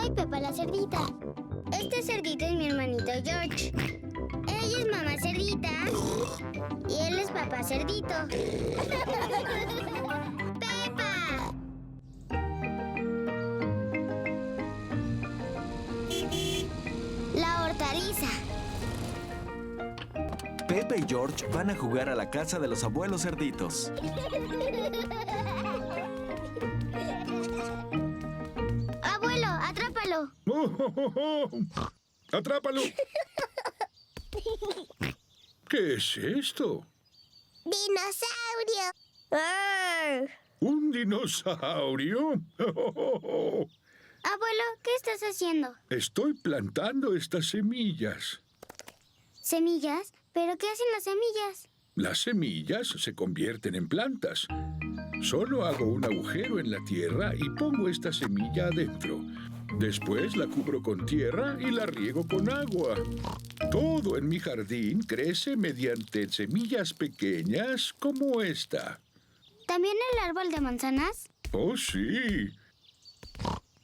Soy Pepa la cerdita. Este cerdito es mi hermanito George. Ella es mamá cerdita y él es papá cerdito. ¡Pepa! La hortaliza. Pepa y George van a jugar a la casa de los abuelos cerditos. Abuelo, atrápalo. ¡Atrápalo! ¿Qué es esto? ¡Dinosaurio! ¡Arr! ¿Un dinosaurio? Abuelo, ¿qué estás haciendo? Estoy plantando estas semillas. ¿Semillas? ¿Pero qué hacen las semillas? Las semillas se convierten en plantas. Solo hago un agujero en la tierra y pongo esta semilla adentro. Después la cubro con tierra y la riego con agua. Todo en mi jardín crece mediante semillas pequeñas como esta. ¿También el árbol de manzanas? ¡Oh, sí!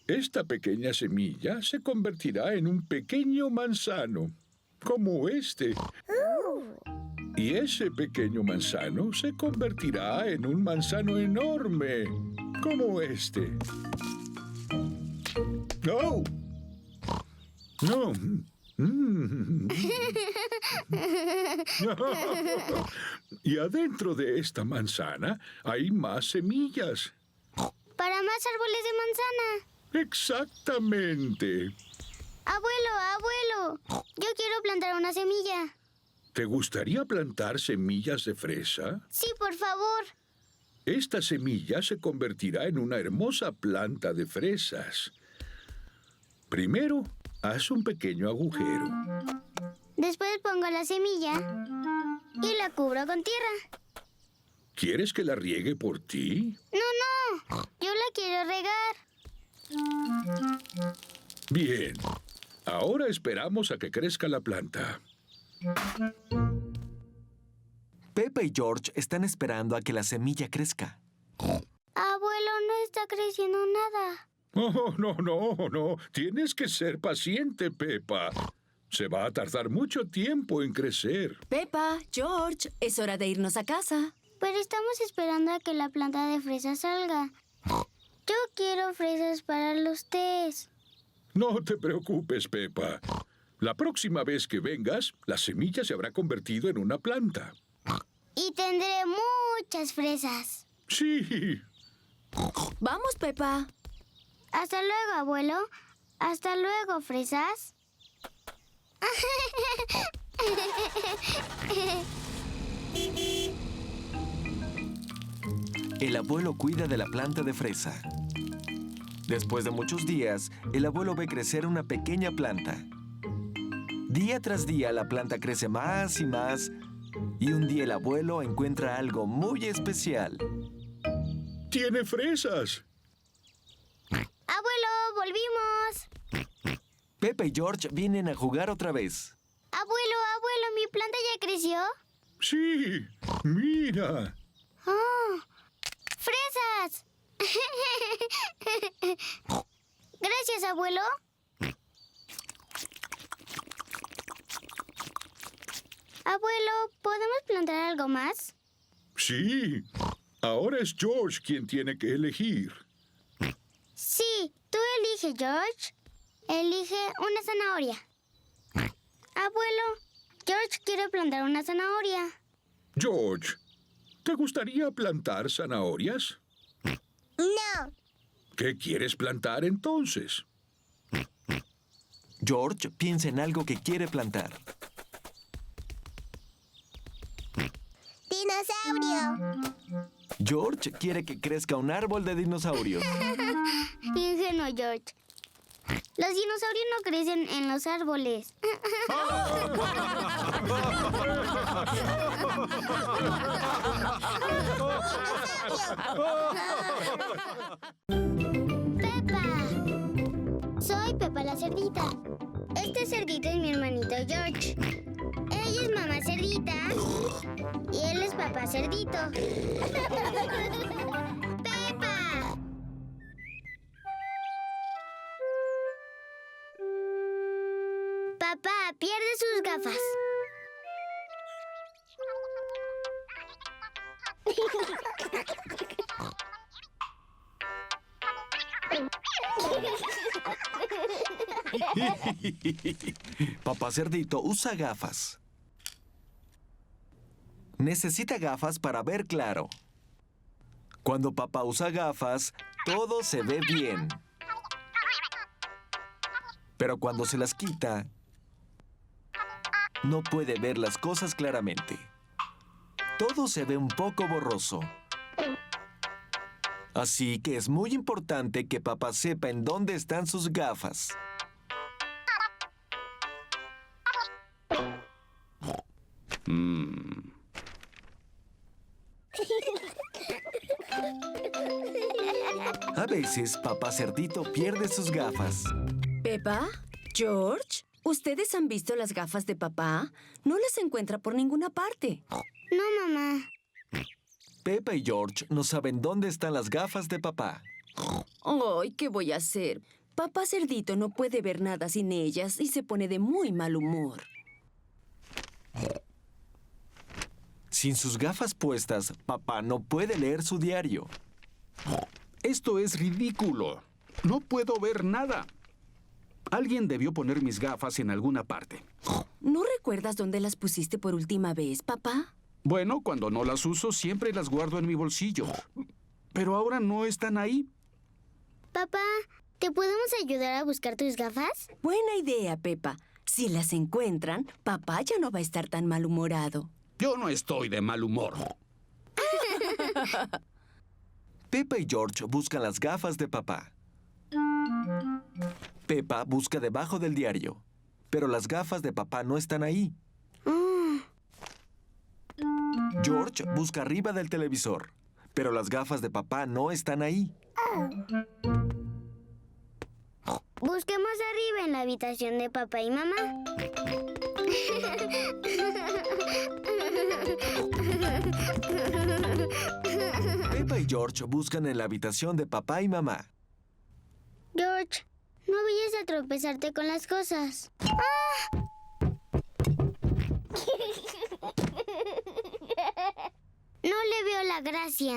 Esta pequeña semilla se convertirá en un pequeño manzano, como este. Y ese pequeño manzano se convertirá en un manzano enorme, como este. ¡No! ¡No! Y adentro de esta manzana hay más semillas. Para más árboles de manzana. ¡Exactamente! Abuelo, abuelo, yo quiero plantar una semilla. ¿Te gustaría plantar semillas de fresa? Sí, por favor. Esta semilla se convertirá en una hermosa planta de fresas. Primero, haz un pequeño agujero. Después pongo la semilla y la cubro con tierra. ¿Quieres que la riegue por ti? No, yo la quiero regar. Bien. Ahora esperamos a que crezca la planta. Pepa y George están esperando a que la semilla crezca. Abuelo, no está creciendo nada. Oh, no. Tienes que ser paciente, Pepa. Se va a tardar mucho tiempo en crecer. Pepa, George, es hora de irnos a casa. Pero estamos esperando a que la planta de fresas salga. Yo quiero fresas para los tés. No te preocupes, Pepa. La próxima vez que vengas, la semilla se habrá convertido en una planta. Y tendré muchas fresas. Sí. Vamos, Pepa. Hasta luego, abuelo. Hasta luego, fresas. El abuelo cuida de la planta de fresa. Después de muchos días, el abuelo ve crecer una pequeña planta. Día tras día, la planta crece más y más, y un día el abuelo encuentra algo muy especial. ¡Tiene fresas! Abuelo, volvimos. Pepa y George vienen a jugar otra vez. Abuelo, ¿mi planta ya creció? Sí, mira. ¡Oh! ¡Fresas! Gracias, abuelo. Abuelo, ¿podemos plantar algo más? Sí. Ahora es George quien tiene que elegir. Sí, tú elige, George. Elige una zanahoria. Abuelo, George quiere plantar una zanahoria. George, ¿te gustaría plantar zanahorias? No. ¿Qué quieres plantar entonces? George piensa en algo que quiere plantar. Dinosaurio. George quiere que crezca un árbol de dinosaurios. Ingenuo, George. Los dinosaurios no crecen en los árboles. ¡Pepa! Soy Pepa la cerdita. Este cerdito es mi hermanito George. Ella es mamá cerdita y él es papá cerdito. ¡Pepa! pierde sus gafas. Papá Cerdito usa gafas. Necesita gafas para ver claro. Cuando papá usa gafas, todo se ve bien. Pero cuando se las quita, no puede ver las cosas claramente. Todo se ve un poco borroso. Así que es muy importante que papá sepa en dónde están sus gafas. A veces, papá Cerdito pierde sus gafas. Peppa, George, ¿ustedes han visto las gafas de papá? No las encuentra por ninguna parte. No, mamá. Peppa y George no saben dónde están las gafas de papá. ¡Ay, qué voy a hacer! Papá Cerdito no puede ver nada sin ellas y se pone de muy mal humor. Sin sus gafas puestas, papá no puede leer su diario. Esto es ridículo. No puedo ver nada. Alguien debió poner mis gafas en alguna parte. ¿No recuerdas dónde las pusiste por última vez, papá? Bueno, cuando no las uso, siempre las guardo en mi bolsillo. Pero ahora no están ahí. Papá, ¿te podemos ayudar a buscar tus gafas? Buena idea, Peppa. Si las encuentran, papá ya no va a estar tan malhumorado. Yo no estoy de mal humor. Peppa y George buscan las gafas de papá. Peppa busca debajo del diario, pero las gafas de papá no están ahí. George busca arriba del televisor, pero las gafas de papá no están ahí. Busquemos arriba en la habitación de papá y mamá. Peppa y George buscan en la habitación de papá y mamá. George, no vayas a tropezarte con las cosas. ¡Ah! No le veo la gracia.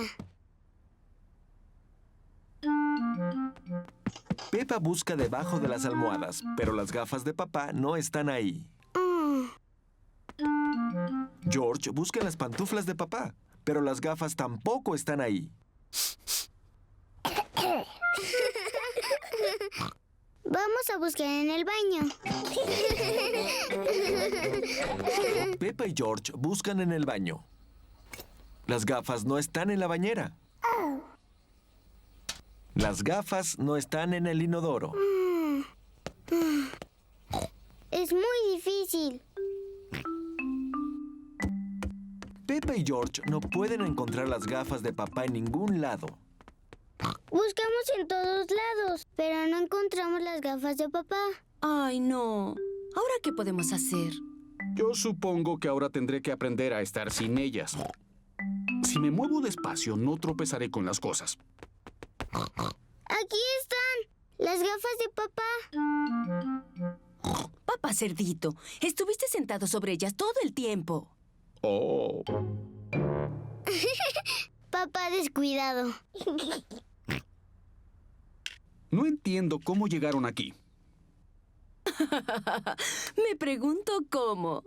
Peppa busca debajo de las almohadas, pero las gafas de papá no están ahí. George busca en las pantuflas de papá, pero las gafas tampoco están ahí. Vamos a buscar en el baño. Peppa y George buscan en el baño. Las gafas no están en la bañera. Las gafas no están en el inodoro. Es muy difícil. Peppa y George no pueden encontrar las gafas de papá en ningún lado. Buscamos en todos lados, pero no encontramos las gafas de papá. Ay, no. ¿Ahora qué podemos hacer? Yo supongo que ahora tendré que aprender a estar sin ellas. Si me muevo despacio, no tropezaré con las cosas. Aquí están, las gafas de papá. Papá Cerdito, estuviste sentado sobre ellas todo el tiempo. Oh. Papá descuidado. No entiendo cómo llegaron aquí. Me pregunto cómo.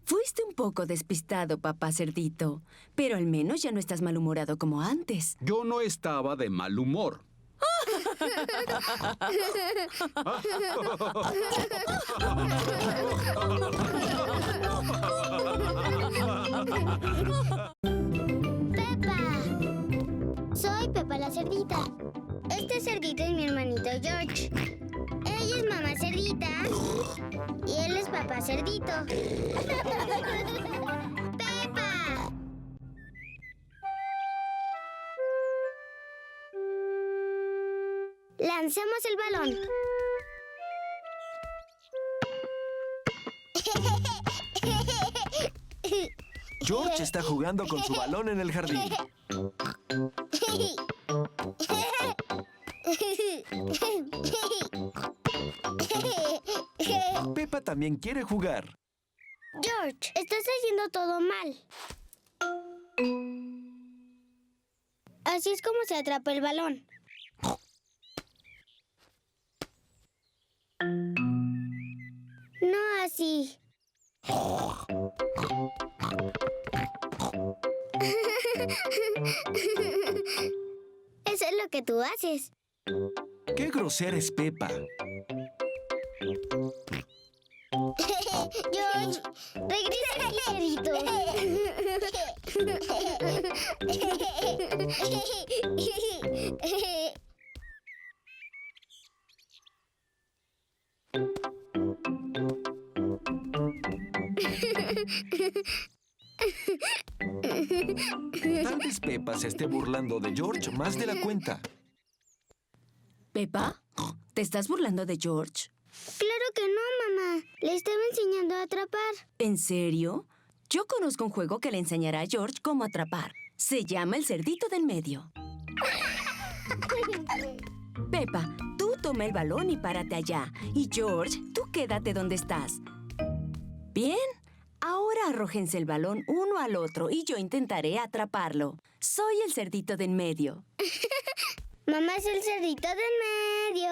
Fuiste un poco despistado, papá Cerdito, pero al menos ya no estás malhumorado como antes. Yo no estaba de mal humor. ¡Peppa! Soy Peppa la cerdita. Este cerdito es mi hermanito George. Ella es mamá cerdita y él es papá cerdito. ¡Peppa! Lancemos el balón. George está jugando con su balón en el jardín. también quiere jugar. George, estás haciendo todo mal. Así es como se atrapa el balón. No así. Eso es lo que tú haces. ¡Qué grosera es Peppa! George, regresa aquí, cerito. Tal vez Peppa se esté burlando de George más de la cuenta. ¿Peppa? ¿Te estás burlando de George? Claro que no, mamá. Le estaba enseñando a atrapar. ¿En serio? Yo conozco un juego que le enseñará a George cómo atrapar. Se llama el cerdito del medio. Peppa, tú toma el balón y párate allá. Y George, tú quédate donde estás. Bien, ahora arrójense el balón uno al otro y yo intentaré atraparlo. Soy el cerdito del medio. Mamá es el cerdito del medio.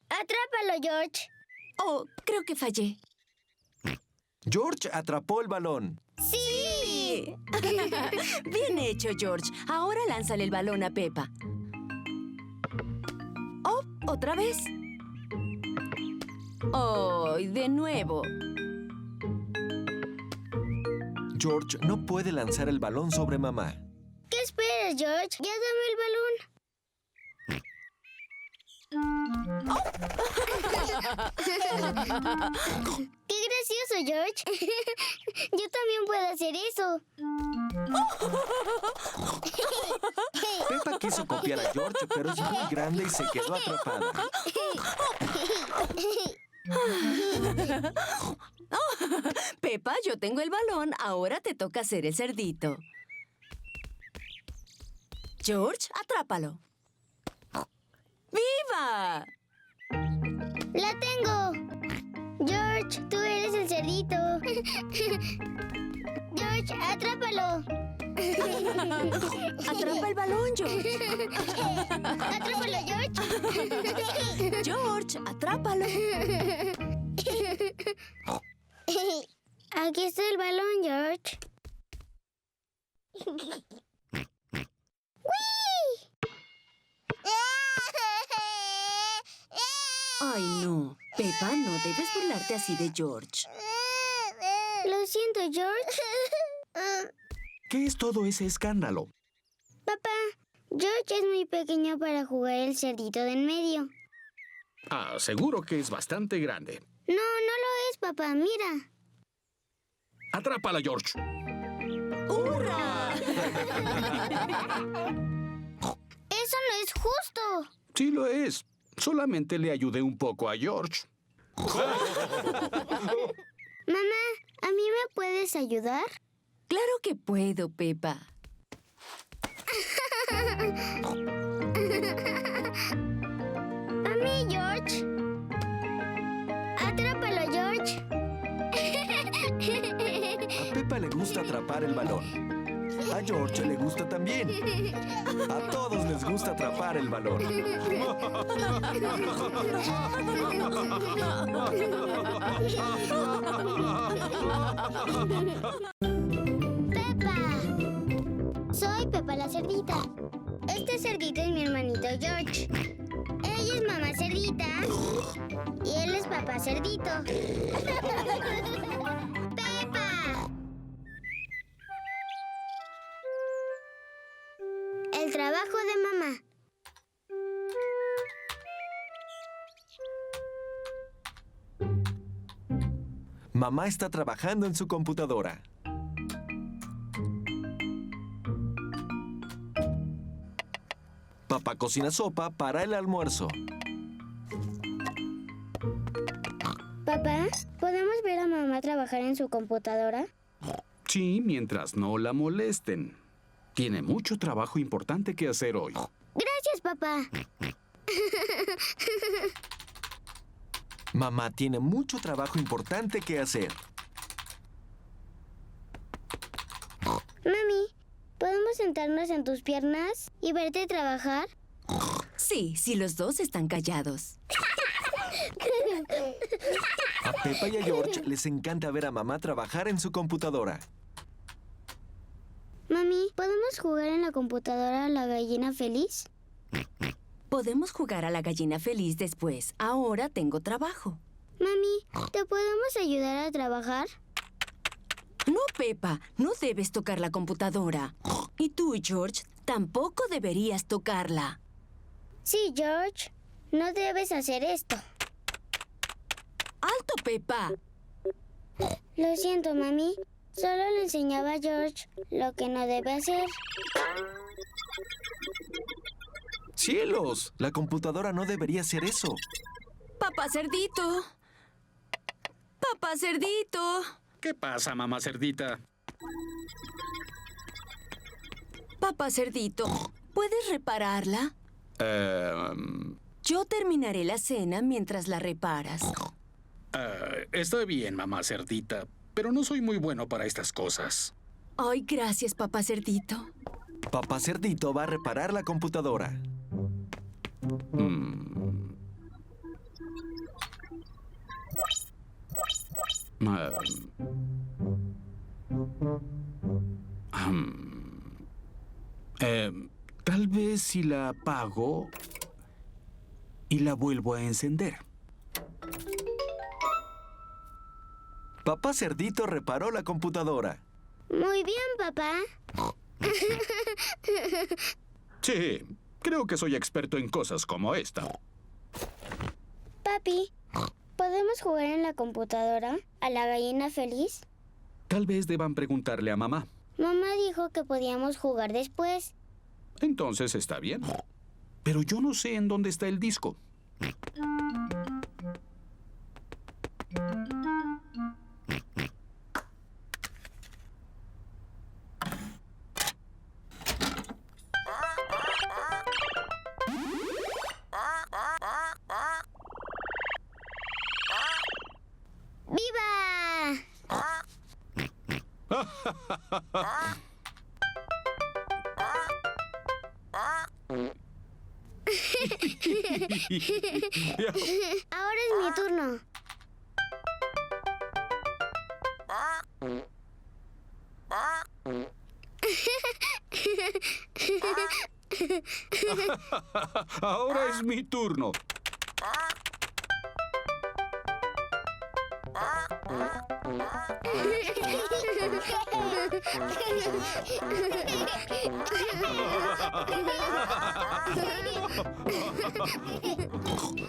Atrápalo, George. Oh, creo que fallé. George atrapó el balón. ¡Sí! Bien hecho, George. Ahora lánzale el balón a Peppa. Oh, otra vez. Oh, de nuevo. George no puede lanzar el balón sobre mamá. ¿Qué esperas, George? Ya dame el balón. ¡Qué gracioso, George! Yo también puedo hacer eso. Peppa quiso copiar a George, pero es muy grande y se quedó atrapada. Peppa, yo tengo el balón. Ahora te toca hacer el cerdito. George, atrápalo. ¡Viva! ¡La tengo! George, tú eres el cerdito. George, atrápalo. Atrapa el balón, George. Atrápalo, George. George, atrápalo. Aquí está el balón, George. Ay, no. Peppa, no debes burlarte así de George. Lo siento, George. ¿Qué es todo ese escándalo? Papá, George es muy pequeño para jugar el cerdito de en medio. Ah, seguro que es bastante grande. No, no lo es, papá. Mira. ¡Atrápala, George! ¡Hurra! Eso no es justo. Sí lo es. Solamente le ayudé un poco a George. Mamá, ¿a mí me puedes ayudar? Claro que puedo, Peppa. A mí, George. Atrápalo, George. A Peppa le gusta atrapar el balón. A George le gusta también. A todos les gusta atrapar el balón. ¡Peppa! Soy Peppa la cerdita. Este cerdito es mi hermanito George. Ella es mamá cerdita y él es papá cerdito. ¡Peppa! El trabajo de mamá. Mamá está trabajando en su computadora. Papá cocina sopa para el almuerzo. Papá, ¿podemos ver a mamá trabajar en su computadora? Sí, mientras no la molesten. Tiene mucho trabajo importante que hacer hoy. Gracias, papá. Mamá tiene mucho trabajo importante que hacer. Mami, ¿podemos sentarnos en tus piernas y verte trabajar? Sí, si los dos están callados. A Peppa y a George les encanta ver a mamá trabajar en su computadora. Mami, ¿podemos jugar en la computadora a la gallina feliz? Podemos jugar a la gallina feliz después. Ahora tengo trabajo. Mami, ¿te podemos ayudar a trabajar? No, Peppa, no debes tocar la computadora. Y tú, George, tampoco deberías tocarla. Sí, George. No debes hacer esto. ¡Alto, Peppa! Lo siento, mami. Solo le enseñaba a George lo que no debe hacer. ¡Cielos! La computadora no debería hacer eso. ¡Papá Cerdito! ¡Papá Cerdito! ¿Qué pasa, mamá cerdita? Papá Cerdito, ¿puedes repararla? Yo terminaré la cena mientras la reparas. Está bien, mamá cerdita, pero no soy muy bueno para estas cosas. Ay, gracias, papá Cerdito. Papá Cerdito va a reparar la computadora. Tal vez si la apago y la vuelvo a encender. Papá Cerdito reparó la computadora. Muy bien, papá. Sí, creo que soy experto en cosas como esta. Papi, ¿podemos jugar en la computadora a la gallina feliz? Tal vez deban preguntarle a mamá. Mamá dijo que podíamos jugar después. Entonces está bien. Pero yo no sé en dónde está el disco. ¡Viva! Ahora es mi turno. Ahora es mi turno.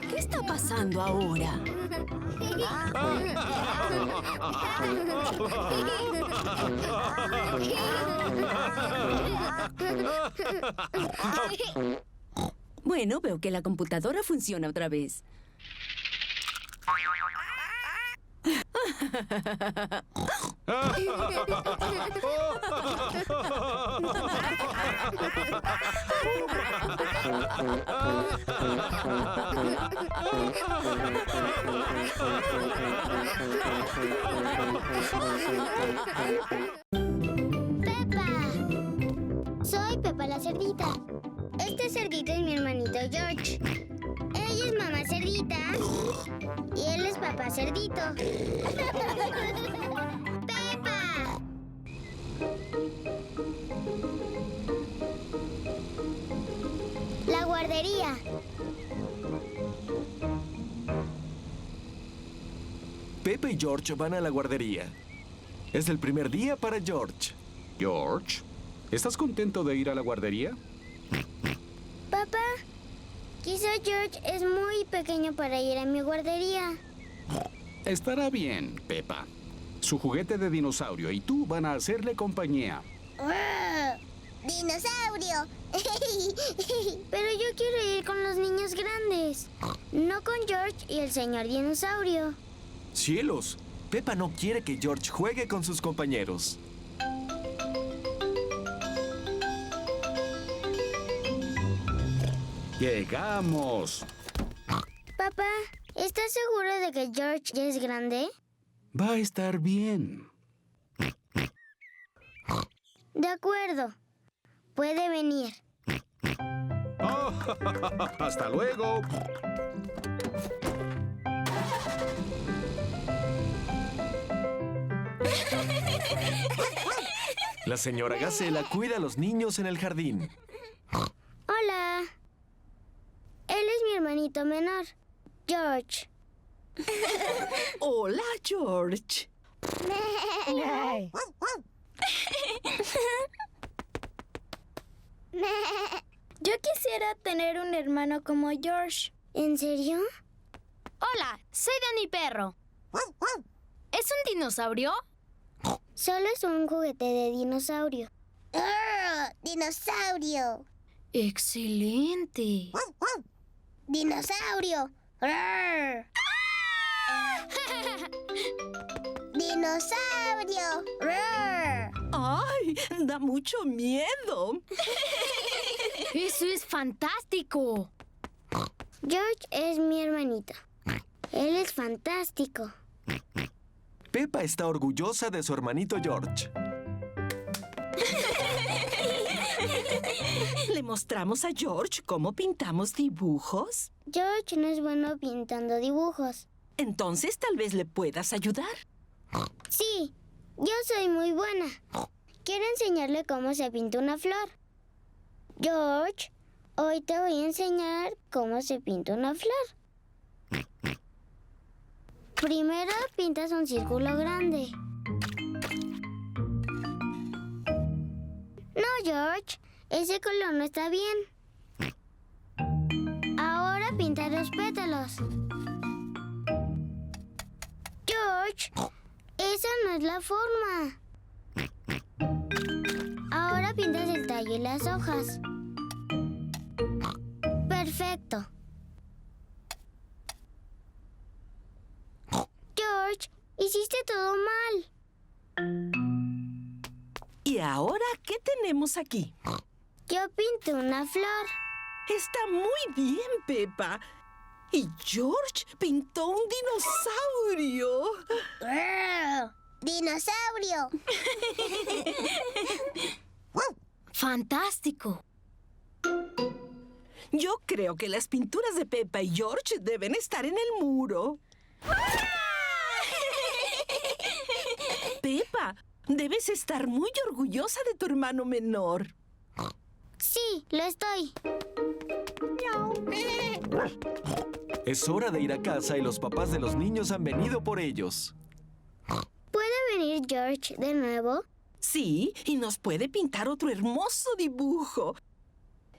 ¿Qué está pasando ahora? Bueno, veo que la computadora funciona otra vez. ¡Peppa! Soy Peppa la cerdita. Este cerdito es mi hermanito George. Ella es mamá cerdita y él es papá cerdito. ¡Peppa! La guardería. Peppa y George van a la guardería. Es el primer día para George. George, ¿estás contento de ir a la guardería? Papá, quizá George es muy pequeño para ir a mi guardería. Estará bien, Peppa. Su juguete de dinosaurio y tú van a hacerle compañía. ¡Dinosaurio! Pero yo quiero ir con los niños grandes, no con George y el señor dinosaurio. ¡Cielos! Peppa no quiere que George juegue con sus compañeros. ¡Llegamos! Papá, ¿Estás seguro de que George ya es grande? Va a estar bien. De acuerdo. Puede venir. Oh, hasta luego. La señora Gacela cuida a los niños en el jardín. Hola. Él es mi hermanito menor, George. Hola, George. Yo quisiera tener un hermano como George. ¿En serio? Hola, soy Danny Perro. ¿Es un dinosaurio? Solo es un juguete de dinosaurio. ¡Dinosaurio! ¡Excelente! ¡Dinosaurio! ¡Dinosaurio! ¡Ay! Da mucho miedo. ¡Eso es fantástico! George es mi hermanito. Él es fantástico. Peppa está orgullosa de su hermanito George. ¿Le mostramos a George cómo pintamos dibujos? George no es bueno pintando dibujos. Entonces tal vez le puedas ayudar. Sí, yo soy muy buena. Quiero enseñarle cómo se pinta una flor. George, hoy te voy a enseñar cómo se pinta una flor. Primero pintas un círculo grande. No, George, ese color no está bien. Ahora pinta los pétalos. George, esa no es la forma. Ahora pintas el tallo y las hojas. Perfecto. George, hiciste todo mal. ¿Y ahora qué tenemos aquí? Yo pinté una flor. Está muy bien, Peppa. Y George pintó un dinosaurio. ¡Dinosaurio! ¡Fantástico! Yo creo que las pinturas de Peppa y George deben estar en el muro. Peppa, debes estar muy orgullosa de tu hermano menor. Sí, lo estoy. Es hora de ir a casa y los papás de los niños han venido por ellos. ¿Puede venir George de nuevo? Sí, y nos puede pintar otro hermoso dibujo.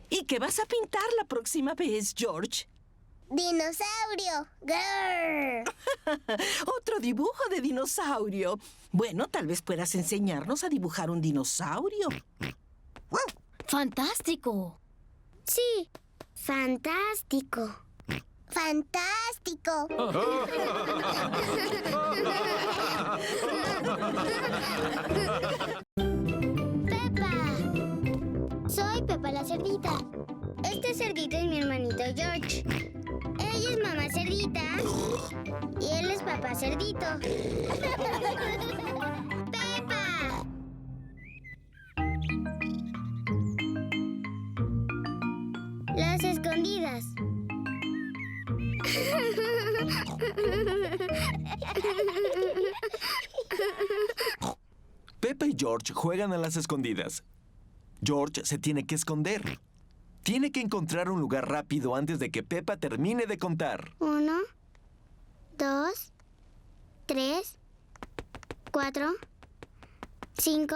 ¿Y qué vas a pintar la próxima vez, George? ¡Dinosaurio! ¡Grrr! Otro dibujo de dinosaurio. Bueno, tal vez puedas enseñarnos a dibujar un dinosaurio. ¡Fantástico! Sí, fantástico. ¡Fantástico! ¡Peppa! Soy Peppa la cerdita. Este cerdito es mi hermanito George. Ella es mamá cerdita y él es papá cerdito. ¡Peppa! Las escondidas. Peppa y George juegan a las escondidas. George se tiene que esconder. Tiene que encontrar un lugar rápido antes de que Peppa termine de contar. 1, 2, 3, 4, 5,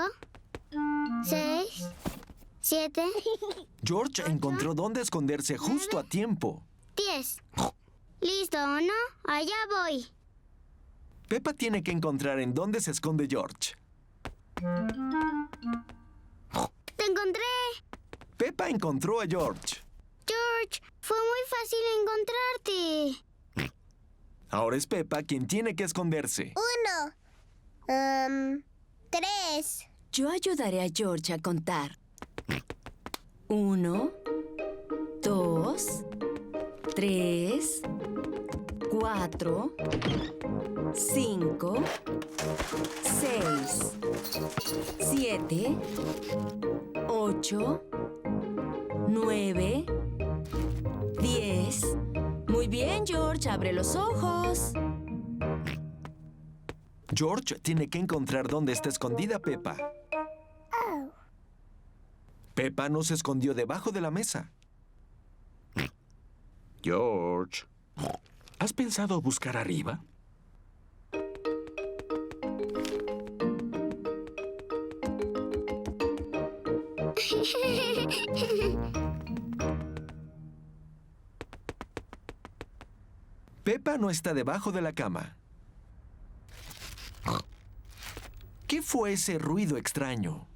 6, 7, George encontró dónde esconderse justo a tiempo. 10. ¿Listo o no? Allá voy. Peppa tiene que encontrar en dónde se esconde George. ¡Te encontré! Peppa encontró a George. George, fue muy fácil encontrarte. Ahora es Peppa quien tiene que esconderse. 1, 3. Yo ayudaré a George a contar. 1, 2, 3, 4, 5, 6, 7, 8, 9, 10. Muy bien, George, abre los ojos. George tiene que encontrar dónde está escondida Peppa. Peppa no se escondió debajo de la mesa. George, ¿has pensado buscar arriba? Peppa no está debajo de la cama. ¿Qué fue ese ruido extraño?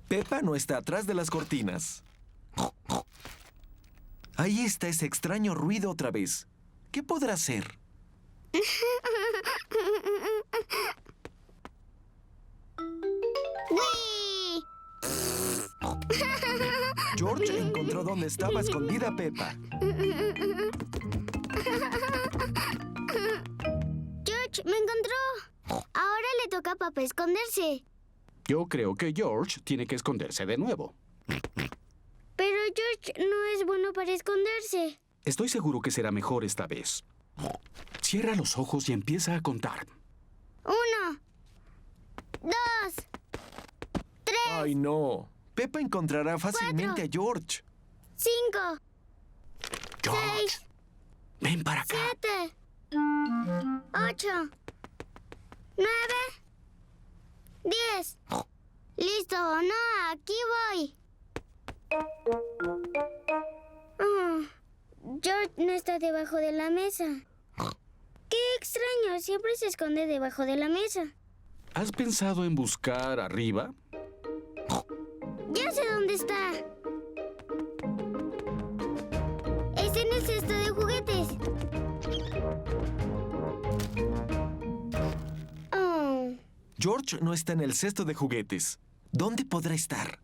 Peppa no está atrás de las cortinas. Ahí está ese extraño ruido otra vez. ¿Qué podrá ser? ¡Uy! George encontró dónde estaba escondida Peppa. George, me encontró. Ahora le toca a papá esconderse. Yo creo que George tiene que esconderse de nuevo. Pero George no es bueno para esconderse. Estoy seguro que será mejor esta vez. Cierra los ojos y empieza a contar. 1, 2, 3, ¡Ay, no! Peppa encontrará fácilmente a George. 5, George, 6, ven para acá. 7, 8, 9, 10. Listo, no, aquí voy. George no está debajo de la mesa. Qué extraño, siempre se esconde debajo de la mesa. ¿Has pensado en buscar arriba? Ya sé dónde está. Está en el cesto de juguetes. Oh. George no está en el cesto de juguetes. ¿Dónde podrá estar?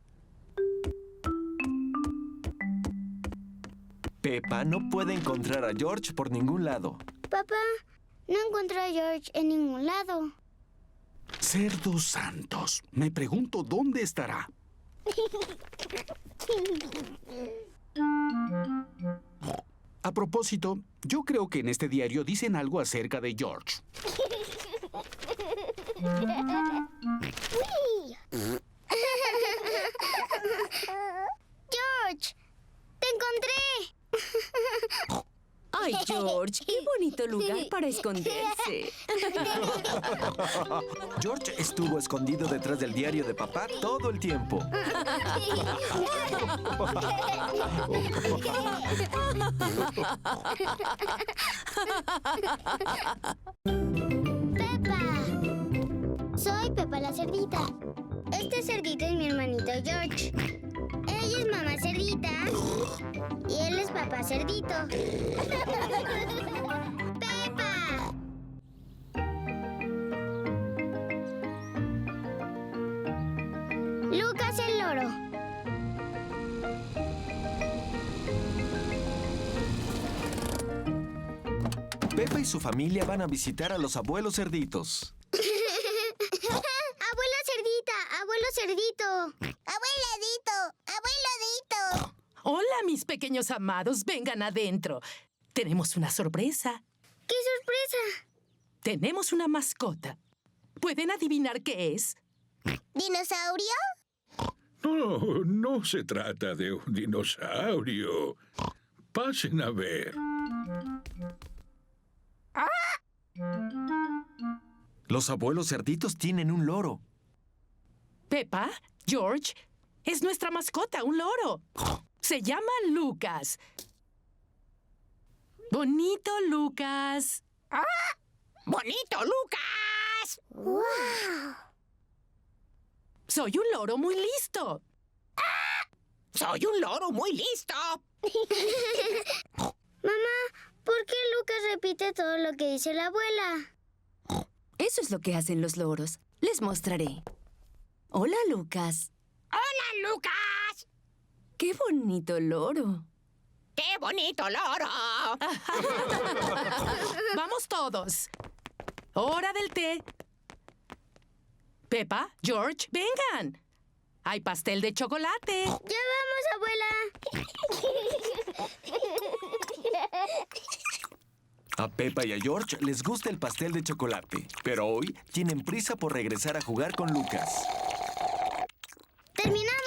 Peppa no puede encontrar a George por ningún lado. Papá, no encuentro a George en ningún lado. Cerdos santos. Me pregunto dónde estará. A propósito, yo creo que en este diario dicen algo acerca de George. George, te encontré. ¡Ay, George! ¡Qué bonito lugar para esconderse! George estuvo escondido detrás del diario de papá todo el tiempo. Peppa. Soy Peppa la cerdita. Este cerdito es mi hermanito George. Ella es mamá cerdita y él es papá cerdito. ¡Peppa! Lucas el loro. Peppa y su familia van a visitar a los abuelos cerditos. Abuela cerdita, abuelo cerdito. Abueladito, abueladito. Hola, mis pequeños amados. Vengan adentro. Tenemos una sorpresa. ¡Qué sorpresa! Tenemos una mascota. ¿Pueden adivinar qué es? ¿Dinosaurio? No, no se trata de un dinosaurio. Pasen a ver. Los abuelos cerditos tienen un loro. Peppa, George, es nuestra mascota, un loro. Se llama Lucas. Bonito, Lucas. ¡Bonito, Lucas! ¡Wow! Soy un loro muy listo. ¡Soy un loro muy listo! Mamá, ¿por qué Lucas repite todo lo que dice la abuela? Eso es lo que hacen los loros. Les mostraré. Hola, Lucas. ¡Hola, Lucas! ¡Qué bonito loro! ¡Qué bonito loro! ¡Vamos todos! ¡Hora del té! Peppa, George, vengan. Hay pastel de chocolate. ¡Ya vamos, abuela! A Peppa y a George les gusta el pastel de chocolate, pero hoy tienen prisa por regresar a jugar con Lucas. ¡Terminamos!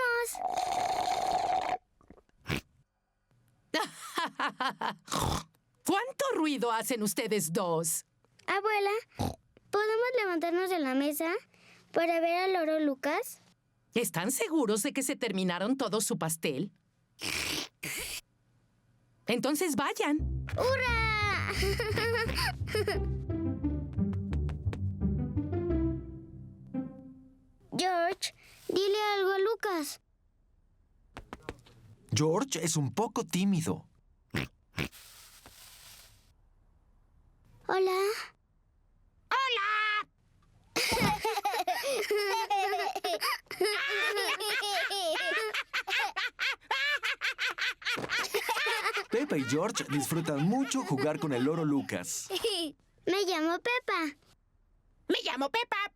¿Cuánto ruido hacen ustedes dos? Abuela, ¿podemos levantarnos de la mesa para ver al loro Lucas? ¿Están seguros de que se terminaron todo su pastel? Entonces vayan. ¡Hurra! George, dile algo a Lucas. George es un poco tímido. Hola. Peppa y George disfrutan mucho jugar con el loro Lucas. Me llamo Peppa. Me llamo Peppa.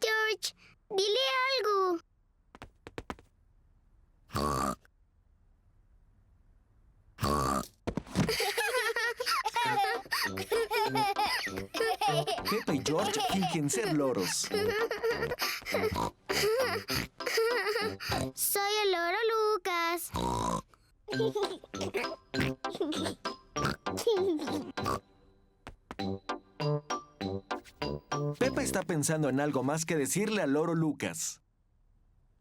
George, dile algo. Peppa y George fingen ser loros. Soy el loro Lucas. Peppa está pensando en algo más que decirle al loro Lucas.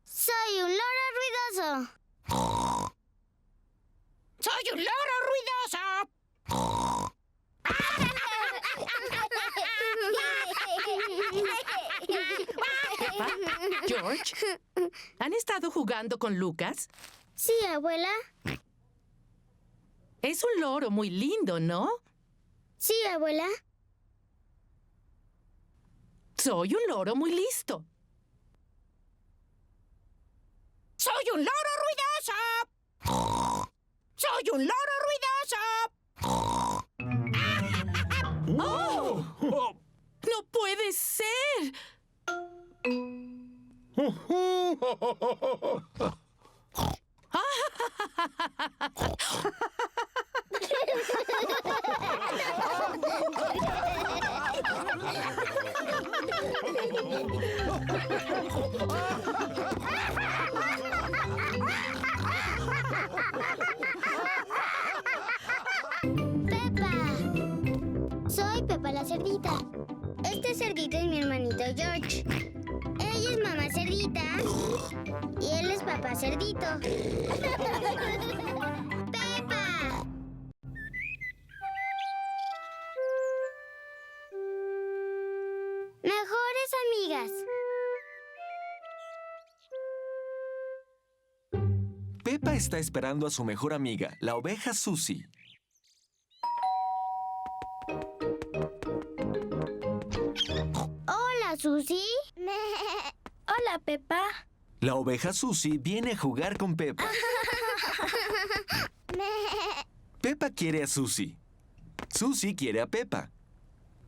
Soy un loro ruidoso. ¡Soy un loro ruidoso! Peppa, George, ¿han estado jugando con Lucas? Sí, abuela. Es un loro muy lindo, ¿no? Sí, abuela. Soy un loro muy listo. ¡Soy un loro ruidoso! ¡Soy un loro ruidoso! ¡Oh! ¡No puede ser! Peppa. Soy Peppa la cerdita. Este cerdito es mi hermanito George. Ella es mamá cerdita y él es papá cerdito. ¡Peppa! Mejores amigas. Peppa está esperando a su mejor amiga, la oveja Susie. Hola, Susie. Hola, Peppa. La oveja Susie viene a jugar con Peppa. Peppa quiere a Susie. Susie quiere a Peppa.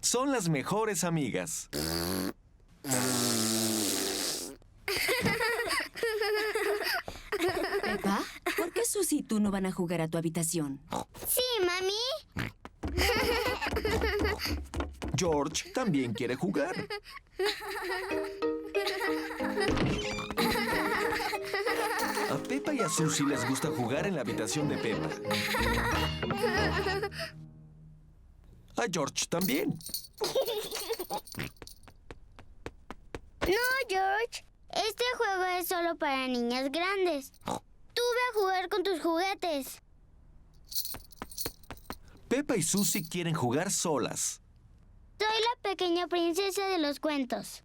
Son las mejores amigas. Peppa, ¿por qué Susie y tú no van a jugar a tu habitación? Sí, mami. George también quiere jugar. A Peppa y a Susie les gusta jugar en la habitación de Peppa. A George también. No, George. Este juego es solo para niñas grandes. Tú ve a jugar con tus juguetes. Peppa y Susie quieren jugar solas. Soy la pequeña princesa de los cuentos.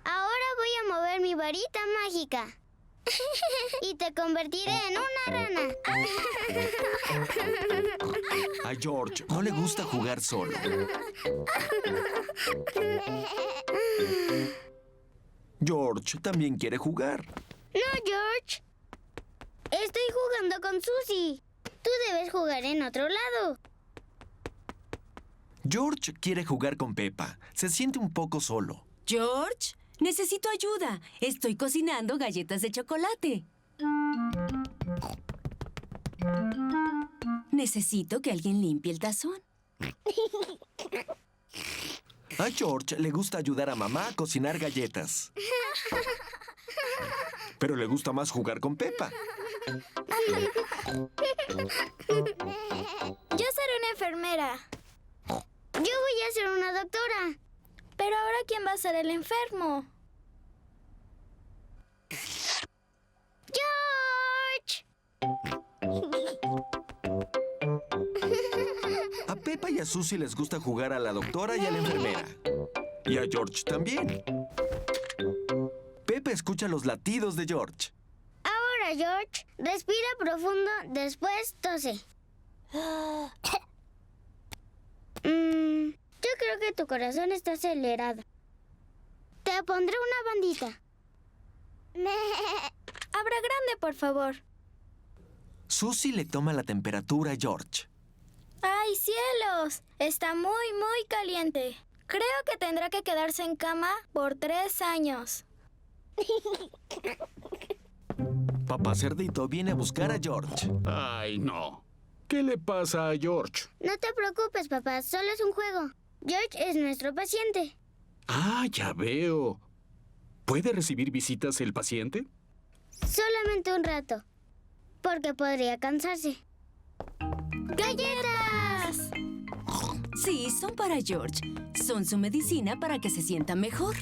Ahora voy a mover mi varita mágica. Y te convertiré en una rana. A George no le gusta jugar solo. George también quiere jugar. No, George. Estoy jugando con Susie. Tú debes jugar en otro lado. George quiere jugar con Peppa. Se siente un poco solo. George, necesito ayuda. Estoy cocinando galletas de chocolate. Necesito que alguien limpie el tazón. A George le gusta ayudar a mamá a cocinar galletas. Pero le gusta más jugar con Peppa. Yo seré una enfermera. Yo voy a ser una doctora. Pero ahora, ¿quién va a ser el enfermo? ¡George! A Peppa y a Susie les gusta jugar a la doctora y a la enfermera. Y a George también. Peppa escucha los latidos de George. Ahora, George, respira profundo, después tose. Yo creo que tu corazón está acelerado. Te pondré una bandita. Abra grande, por favor. Susie le toma la temperatura a George. ¡Ay, cielos! Está muy, muy caliente. Creo que tendrá que quedarse en cama por 3 años. Papá Cerdito viene a buscar a George. Ay, no. ¿Qué le pasa a George? No te preocupes, papá, solo es un juego. George es nuestro paciente. Ah, ya veo. ¿Puede recibir visitas el paciente? Solamente un rato, porque podría cansarse. ¡Galletas! Sí, son para George. Son su medicina para que se sienta mejor.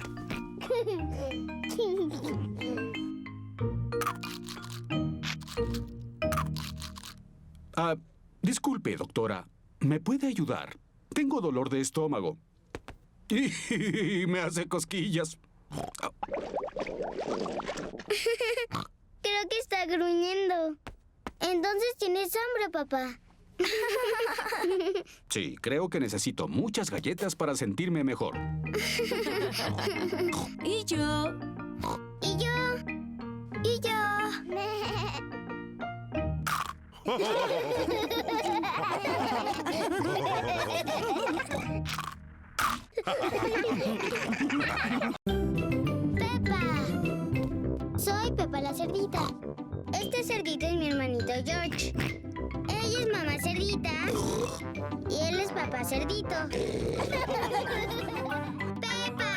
Disculpe, doctora. ¿Me puede ayudar? Tengo dolor de estómago. Y me hace cosquillas. Creo que está gruñendo. Entonces tienes hambre, papá. Sí, creo que necesito muchas galletas para sentirme mejor. Y yo. ¿Y yo? ¿Y yo? ¡Peppa! Soy Peppa la cerdita. Este cerdito es mi hermanito George. Ella es mamá cerdita y él es papá cerdito. ¡Peppa!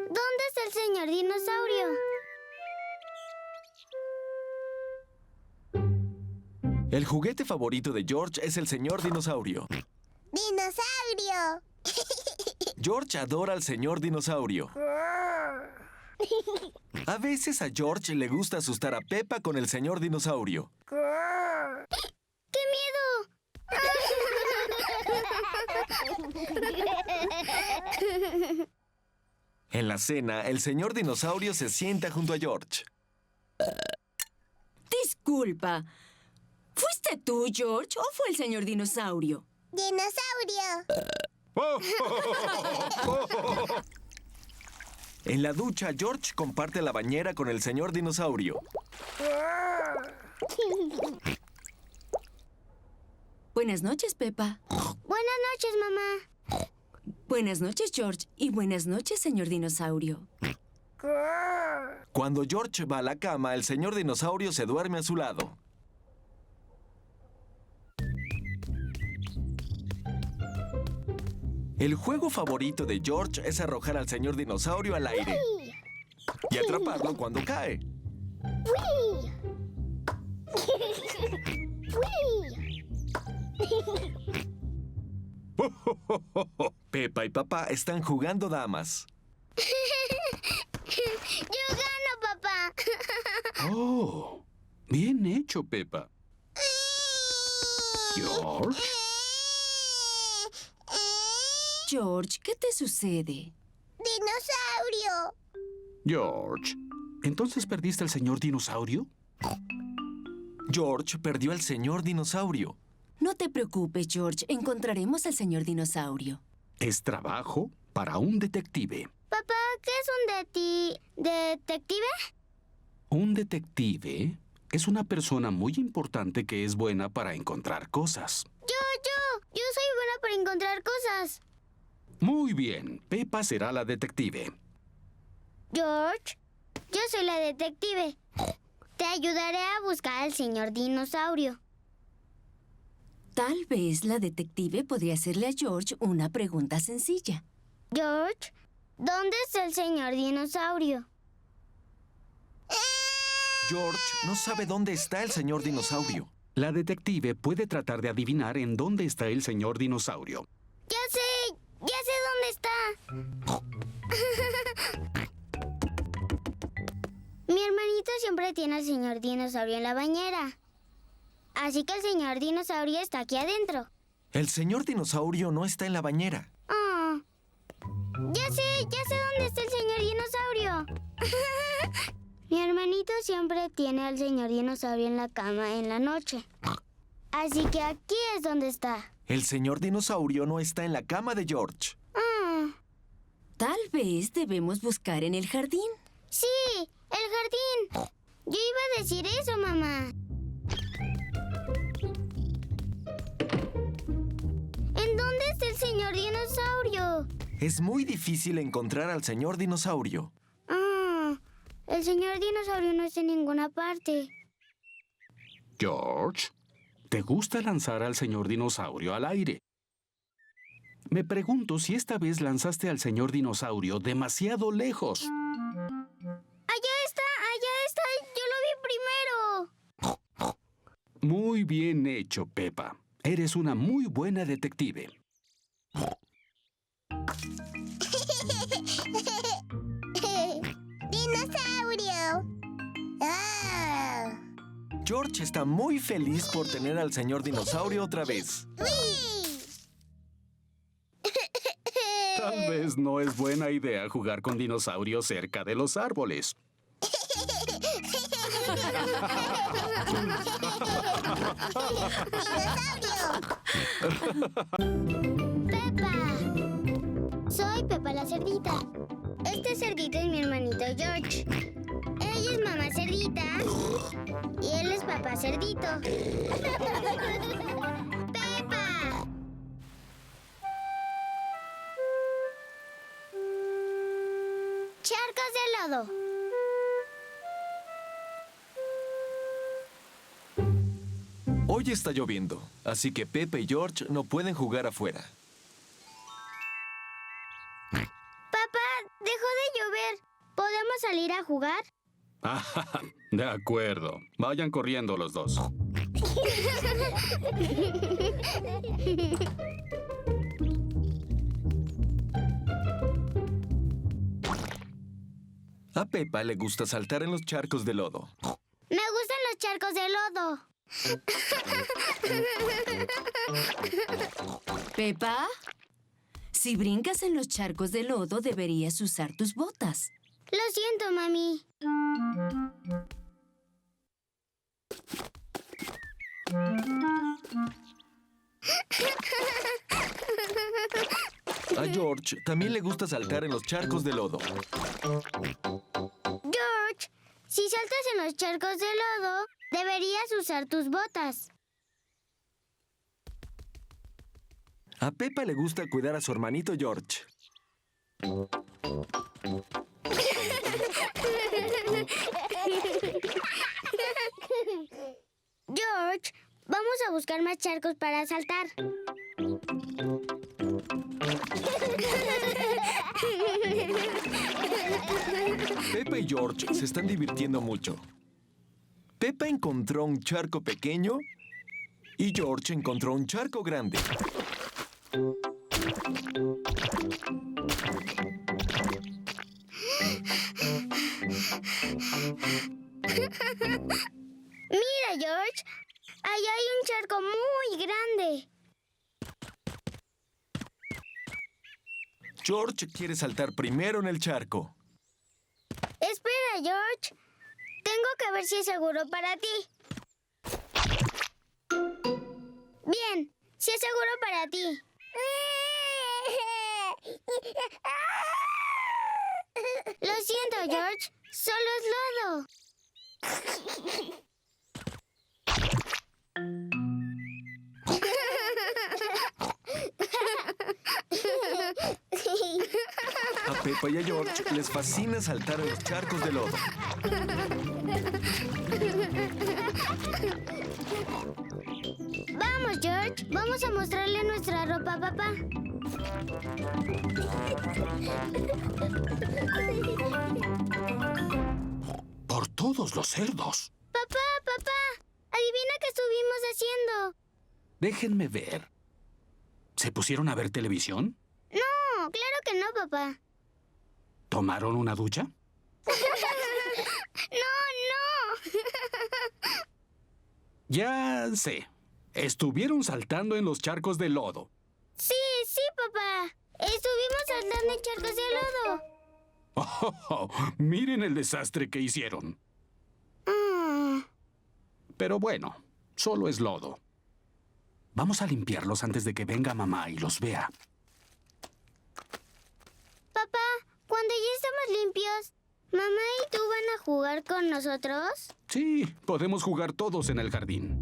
¿Dónde está el señor dinosaurio? El juguete favorito de George es el señor dinosaurio. ¡Dinosaurio! George adora al señor dinosaurio. A veces a George le gusta asustar a Peppa con el señor dinosaurio. ¡Qué miedo! En la cena, el señor dinosaurio se sienta junto a George. Disculpa. ¿Fuiste tú, George, o fue el señor dinosaurio? ¡Dinosaurio! En la ducha, George comparte la bañera con el señor dinosaurio. Buenas noches, Peppa. Buenas noches, mamá. Buenas noches, George. Y buenas noches, señor dinosaurio. Cuando George va a la cama, el señor dinosaurio se duerme a su lado. El juego favorito de George es arrojar al señor dinosaurio al aire y atraparlo cuando cae. Peppa y papá están jugando damas. ¡Yo gano, papá! Oh, bien hecho, Peppa. George. George, ¿qué te sucede? dinosaurio! George, ¿entonces perdiste al señor dinosaurio? George perdió al señor dinosaurio. No te preocupes, George. Encontraremos al señor dinosaurio. Es trabajo para un detective. Papá, ¿qué es un detective? Un detective es una persona muy importante que es buena para encontrar cosas. Yo soy buena para encontrar cosas. Muy bien, Peppa será la detective. George, yo soy la detective. Te ayudaré a buscar al señor dinosaurio. Tal vez la detective podría hacerle a George una pregunta sencilla. George, ¿dónde está el señor dinosaurio? George no sabe dónde está el señor dinosaurio. La detective puede tratar de adivinar en dónde está el señor dinosaurio. Ya sé dónde está. Mi hermanito siempre tiene al señor dinosaurio en la bañera. Así que el señor dinosaurio está aquí adentro. El señor dinosaurio no está en la bañera. Oh. Ya sé dónde está el señor dinosaurio. Mi hermanito siempre tiene al señor dinosaurio en la cama en la noche. Así que aquí es donde está. El señor dinosaurio no está en la cama de George. Tal vez debemos buscar en el jardín. Sí, el jardín. Yo iba a decir eso, mamá. ¿En dónde está el señor dinosaurio? Es muy difícil encontrar al señor dinosaurio. El señor dinosaurio no está en ninguna parte. George, ¿te gusta lanzar al señor dinosaurio al aire? Me pregunto si esta vez lanzaste al señor dinosaurio demasiado lejos. Allá está. Yo lo vi primero. Muy bien hecho, Peppa. Eres una muy buena detective. ¡Dinosaurio! George está muy feliz por tener al señor dinosaurio otra vez. Tal vez no es buena idea jugar con dinosaurios cerca de los árboles. ¡Peppa! Soy Peppa la cerdita. Este cerdito es mi hermanito George. Ella es mamá cerdita y él es papá cerdito. ¡Peppa! Charcos de lodo. Hoy está lloviendo, así que Peppa y George no pueden jugar afuera. Papá, dejó de llover. ¿Podemos salir a jugar? De acuerdo. Vayan corriendo los dos. A Peppa le gusta saltar en los charcos de lodo. Me gustan los charcos de lodo. Peppa, si brincas en los charcos de lodo, deberías usar tus botas. Lo siento, mami. A George también le gusta saltar en los charcos de lodo. George, si saltas en los charcos de lodo, deberías usar tus botas. A Peppa le gusta cuidar a su hermanito George. George, vamos a buscar más charcos para saltar. Peppa y George se están divirtiendo mucho. Peppa encontró un charco pequeño y George encontró un charco grande. Mira, George, allá hay un charco muy grande. George quiere saltar primero en el charco. Espera, George. Tengo que ver si es seguro para ti. Bien, si es seguro para ti. Lo siento, George. Solo es lodo. A Peppa y a George les fascina saltar en los charcos de lodo. Vamos, George. Vamos a mostrarle nuestra ropa a papá. Por todos los cerdos. Papá, papá. Adivina qué estuvimos haciendo. Déjenme ver. ¿Se pusieron a ver televisión? No, claro que no, papá. ¿Tomaron una ducha? No. Ya sé. Estuvieron saltando en los charcos de lodo. Sí, papá. Estuvimos saltando en charcos de lodo. Miren el desastre que hicieron. Pero bueno, solo es lodo. Vamos a limpiarlos antes de que venga mamá y los vea. Papá, cuando ya estemos limpios, ¿mamá y tú van a jugar con nosotros? Sí, podemos jugar todos en el jardín.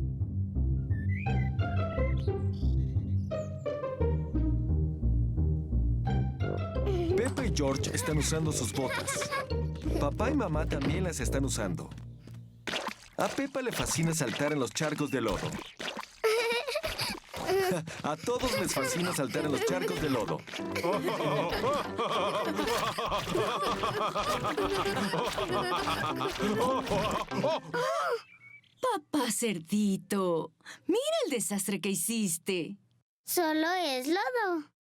Peppa y George están usando sus botas. Papá y mamá también las están usando. A Peppa le fascina saltar en los charcos de lodo. A todos les fascina saltar en los charcos de lodo. Papá cerdito, mira el desastre que hiciste. Solo es lodo.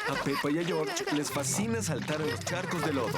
A Peppa y a George les fascina saltar en los charcos de lodo.